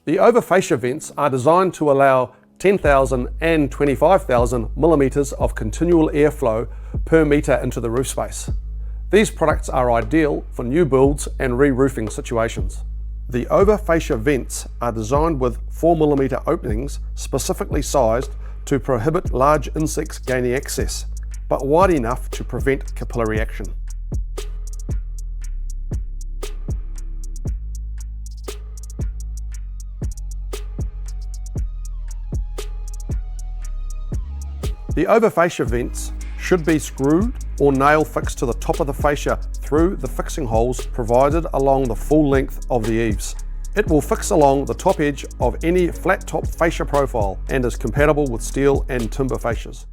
The over fascia vents are designed to allow 10,000 and 25,000 millimeters of continual airflow per meter into the roof space. These products are ideal for new builds and re-roofing situations. The over fascia vents are designed with 4mm openings specifically sized to prohibit large insects gaining access, but wide enough to prevent capillary action. The over fascia vents should be screwed or nail fixed to the top of the fascia through the fixing holes provided along the full length of the eaves. It will fix along the top edge of any flat top fascia profile and is compatible with steel and timber fascias.